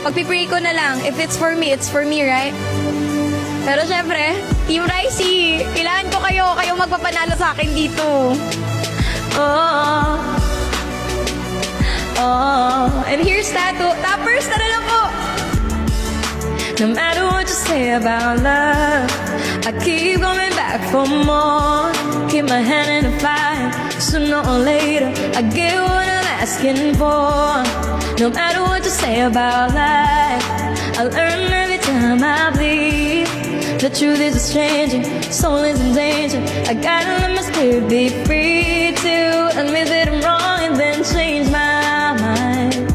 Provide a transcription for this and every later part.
Pagpipray ko na lang. If it's for me, it's for me, right? Pero syempre, Team Ricey, kailangan ko kayo. Kayo magpapanalo sa akin dito. Oh. Oh. And here's Tattoo. Toppers, tara na po. No matter what you say about love, I keep coming back for more. Keep my hand in the fire. Sooner or later, I get what I'm asking for. No matter what you say about life, I learn every time I bleed. The truth is it's changing, soul is in danger. I gotta let my spirit be free to admit that I'm wrong and then change my mind.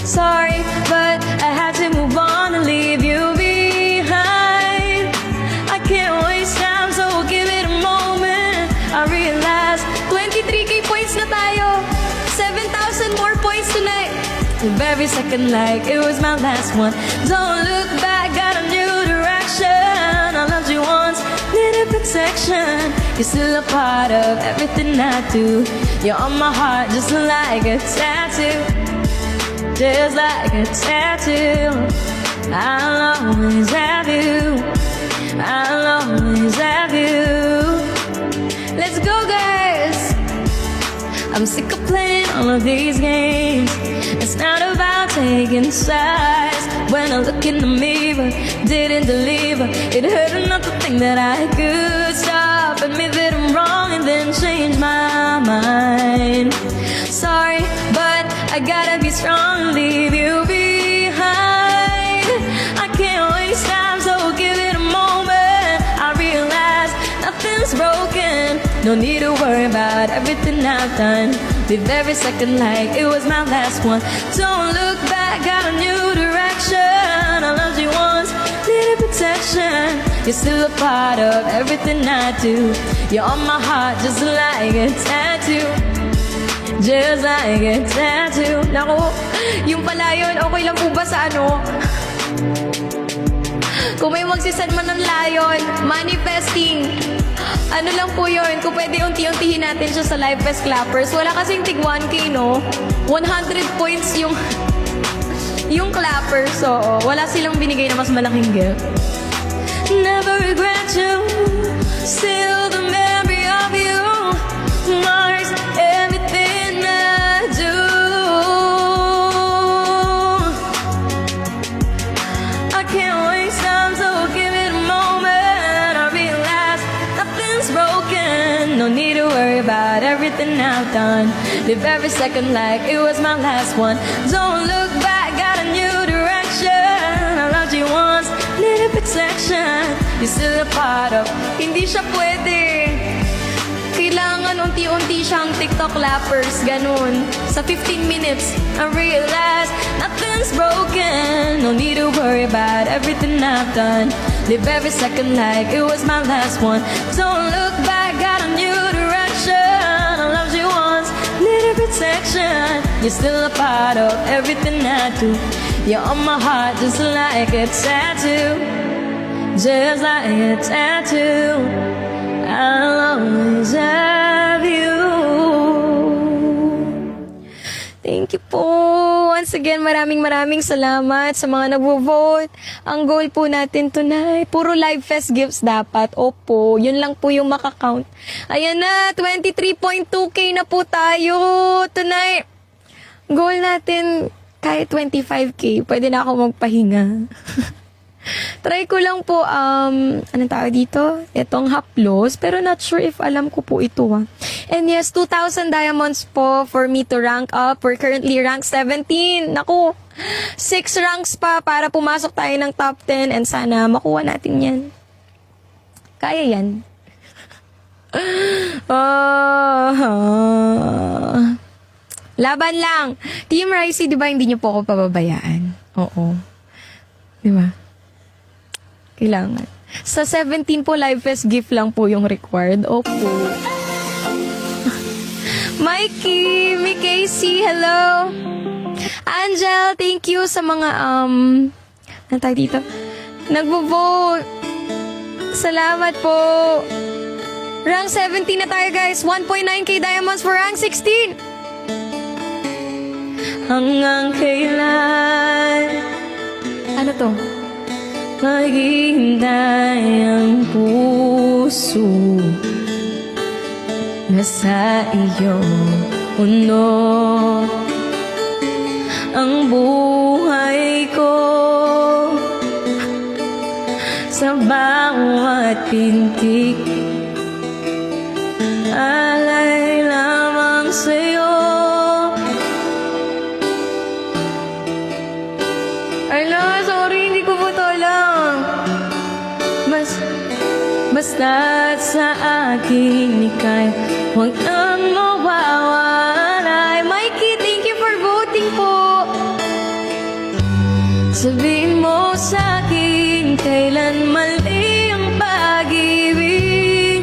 Sorry, but I had to move on and leave you behind. I can't waste time, so give it a moment. I realize 23k points na tayo, 7,000 more points tonight. Live every second like it was my last one. Don't look back, got a new direction. I loved you once, needed protection. You're still a part of everything I do. You're on my heart just like a tattoo. Just like a tattoo. I'll always have you. I'll always have you. Let's go, guys. I'm sick of playing all of these games. It's not about taking sides. When I look in the mirror, didn't deliver. It hurt enough to think that I could stop, admit that I'm wrong and then change my mind. Sorry, but I gotta be strong and leave you behind. I can't waste time, so give it a moment. I realize nothing's broken. No need to worry about everything I've done. Live every second like it was my last one. Don't look back, got a new direction. I loved you once, needed protection. You're still a part of everything I do. You're on my heart just like a tattoo. Just like a tattoo. Naku, yung pala yun, okay lang po ba sa ano? Kung may magsisend man ng layon, manifesting. Ano lang po yun, kung pwede unti-untihin natin siya sa Live Fest Clappers. Wala kasing tig 1K, no? 100 points yung clappers, so wala silang binigay na mas malaking gift. Never regret you, still the memory of you marks everything I do. I can't waste time, so give it a moment. I realize nothing's broken. No need to worry about everything I've done. Live every second like it was my last one. Don't look back, got a new direction. I loved you once, needed protection. You're still a part of. Hindi siya pwede. Kailangan unti-unti siyang TikTok lappers, ganun. Sa 15 minutes, I realize nothing's broken. No need to worry about everything I've done. Live every second like it was my last one. Don't look back, got a new direction. I loved you once, needed protection. You're still a part of everything I do. You're on my heart just like a tattoo. Just like a tattoo. I'll always have you. Thank you po. Once again, maraming salamat sa mga nagvo-vote. Ang goal po natin tonight, puro Live Fest gifts dapat. Opo, yun lang po yung makakount. Ayan na, 23.2k na po tayo tonight. Goal natin, kahit 25k, pwede na ako magpahinga. Try ko lang po, anong tawag dito? Itong haplos, pero not sure if alam ko po ito. And yes, 2,000 diamonds po for me to rank up. We're currently rank 17. Naku, 6 ranks pa para pumasok tayo ng top 10 and sana makuha natin yan. Kaya yan. Laban lang. Team Ricey, di ba hindi niyo po ako pababayaan? Oo. Di ba? Kailangan. Sa 17 po, Live Fest gift lang po yung required. Opo. Mikey, Casey, hello. Angel, thank you sa mga, ano tayo dito? Nagvo-vote. Salamat po. Rank 17 na tayo, guys. 1.9k diamonds for rank 16. Hanggang kailan tunay ang puso nasa iyong puno. Ang buhay ko sa bawat pintig alay lamang sa'yo. Ala, sorry, hindi ko po to alam. Basta't sa akin ika'y huwag nang mawawalay. Mikey, thank you for voting po. Sabihin mo sa'kin kailan mali ang pag-ibig.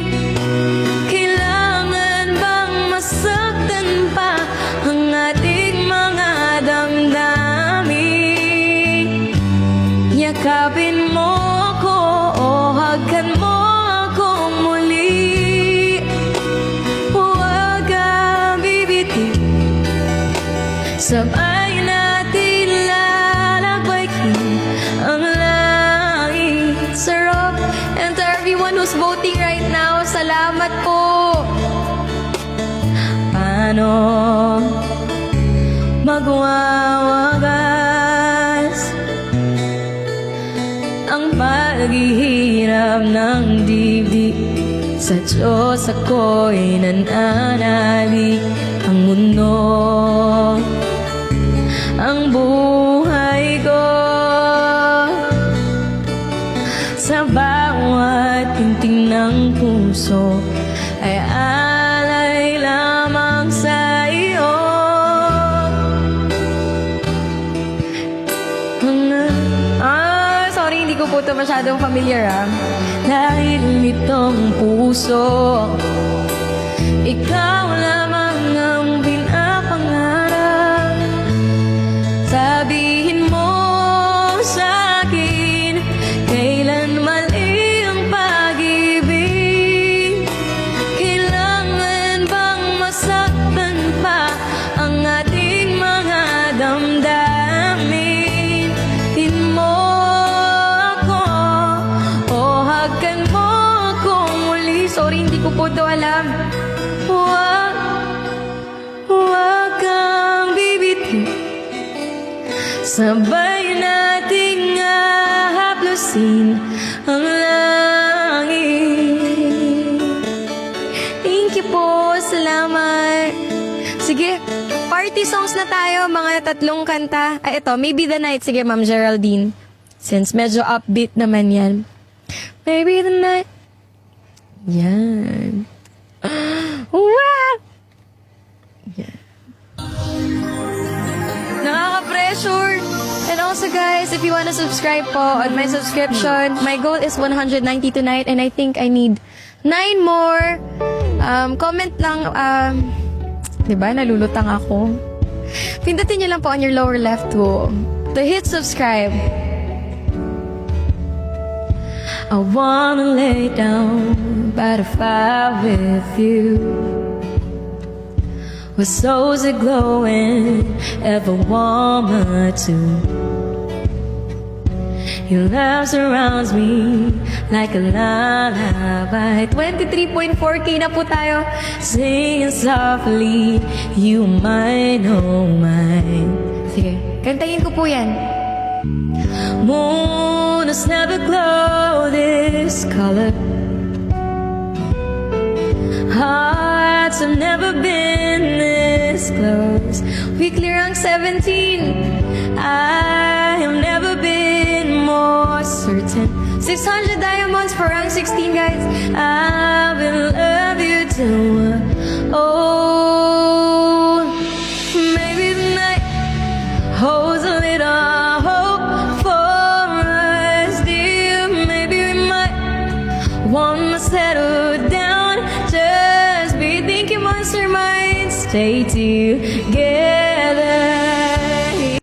Kailangan bang masaktan pa ang ating mga damdamin? Yakapin mo ako o hagkan mo ako muli. Huwag kang bibiti, sabay natin lalakbayin ang langit. Sarap. And to everyone who's voting right now, salamat po. Paano magwawagas ang paghihirap ng dibdib? Sa Diyos ako'y nananalig. Ang mundo, ang buhay ko, sa bawat pinting ng puso ay alay lamang sa iyo. Sorry, hindi ko po ito masyadong familiar Dahil itong puso, ikaw lamang ang pinapangarap. Sabihin mo sa'kin kailan mali ang pag-ibig. Kailangan bang masaktan pa ang ating mga damdamin? Tin mo ako o hagkan mo ako muli. Sorry, hindi ko po ito alam. Huwag kang bibiti, sabay nating haplusin ang langit. Thank you po, salamat. Sige, party songs na tayo, mga 3 kanta. Ay, ito, Maybe the Night. Sige, Ma'am Geraldine. Since medyo upbeat naman yan. Maybe the Night. Yan. Wow! Yan. Nakaka-pressure. And also guys, if you wanna subscribe po on my subscription, my goal is 190 tonight and I think I need 9 more. Comment lang, diba, nalulutang ako. Pindutin nyo lang po on your lower left to hit subscribe. I wanna lay down by the fire with you, with souls that glowing, ever warmer too. Your love surrounds me like a lullaby. 23.4K na po tayo. Singing softly, you mine, oh mine. Sige, kantayin ko po yan. Moon has never glowed this color. Hearts have never been this close. Weekly rank 17. I have never been more certain. 600 diamonds for rank 16, guys. I will love you too. Oh, maybe the night holds a little hope for us, dear. Maybe we might want to settle down. Just be thinking monster minds. Stay